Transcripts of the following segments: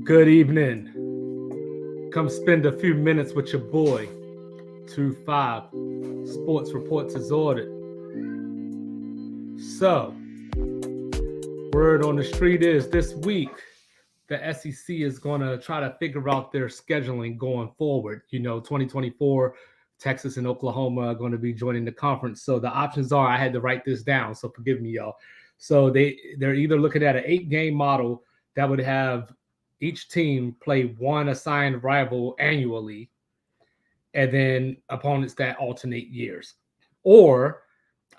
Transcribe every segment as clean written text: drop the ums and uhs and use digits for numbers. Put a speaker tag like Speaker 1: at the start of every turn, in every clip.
Speaker 1: Good evening. Come spend a few minutes with your boy. 2-5. Sports Reports is ordered. So, word on the street is this week, the SEC is going to try to figure out their scheduling going forward. 2024, Texas and Oklahoma are going to be joining the conference. So the options are, I had to write this down, so forgive me, y'all. So they're either looking at an 8-game model that would have each team play one assigned rival annually, and then opponents that alternate years, or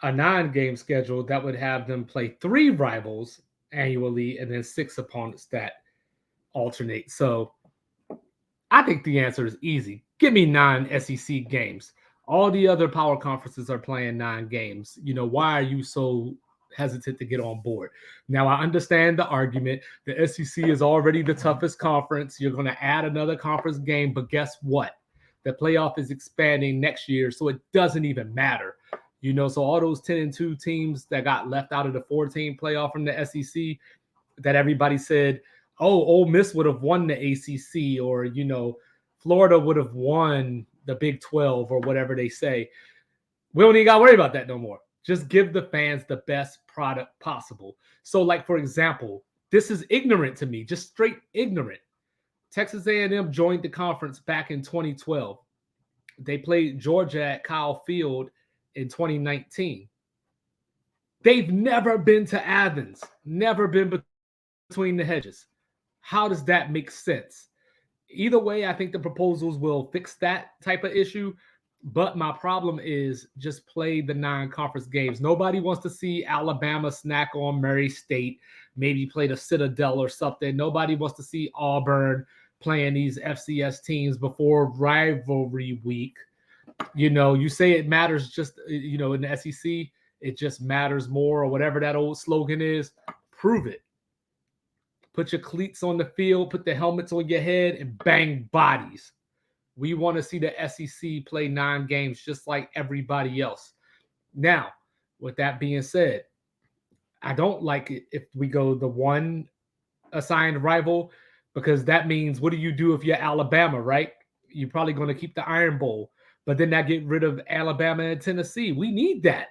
Speaker 1: a 9-game schedule that would have them play 3 rivals annually and then 6 opponents that alternate. So I think the answer is easy. Give me 9 SEC games. All the other power conferences are playing 9 games. Why are you so hesitant to get on board? Now, I understand the argument. The SEC is already the toughest conference. You're going to add another conference game, but guess what? The playoff is expanding next year, so it doesn't even matter. So all those 10-2 teams that got left out of the 14 playoff from the SEC that everybody said, oh, Ole Miss would have won the ACC, or, Florida would have won the Big 12 or whatever they say. We don't even got to worry about that no more. Just give the fans the best product possible. So, like, for example, this is ignorant to me, just straight ignorant. Texas A&M joined the conference back in 2012. They played Georgia at Kyle Field in 2019. They've never been to Athens, never been between the hedges. How does that make sense? Either way, I think the proposals will fix that type of issue. But my problem is just play the 9 conference games. Nobody wants to see Alabama snack on Murray State, maybe play the Citadel or something. Nobody wants to see Auburn playing these FCS teams before rivalry week. You say it matters just, in the SEC, it just matters more, or whatever that old slogan is. Prove it. Put your cleats on the field, put the helmets on your head, and bang bodies. We want to see the SEC play 9 games just like everybody else. Now, with that being said, I don't like it if we go the one assigned rival, because that means, what do you do if you're Alabama, right? You're probably going to keep the Iron Bowl, but then that get rid of Alabama and Tennessee. We need that.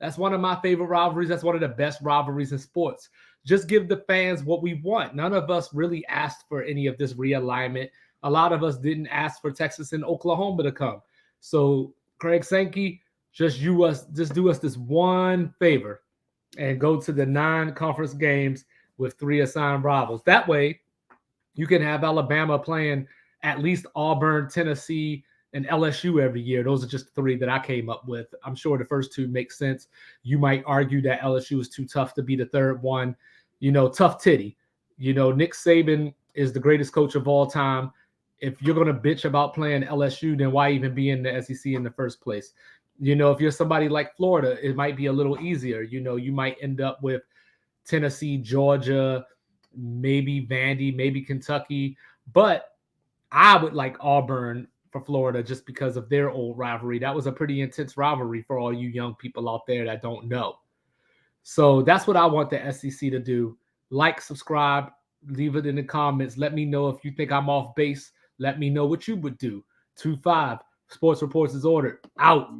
Speaker 1: That's one of my favorite rivalries. That's one of the best rivalries in sports. Just give the fans what we want. None of us really asked for any of this realignment. A lot of us didn't ask for Texas and Oklahoma to come. So, Craig Sankey, just do us this one favor and go to the 9 conference games with 3 assigned rivals. That way, you can have Alabama playing at least Auburn, Tennessee, and LSU every year. Those are just 3 that I came up with. I'm sure the first 2 make sense. You might argue that LSU is too tough to be the third one. Tough titty. Nick Saban is the greatest coach of all time. If you're going to bitch about playing LSU, then why even be in the SEC in the first place? If you're somebody like Florida, it might be a little easier. You might end up with Tennessee, Georgia, maybe Vandy, maybe Kentucky. But I would like Auburn for Florida just because of their old rivalry. That was a pretty intense rivalry for all you young people out there that don't know. So that's what I want the SEC to do. Like, subscribe, leave it in the comments. Let me know if you think I'm off base. Let me know what you would do. 2-5. Sports Reports is ordered. Out.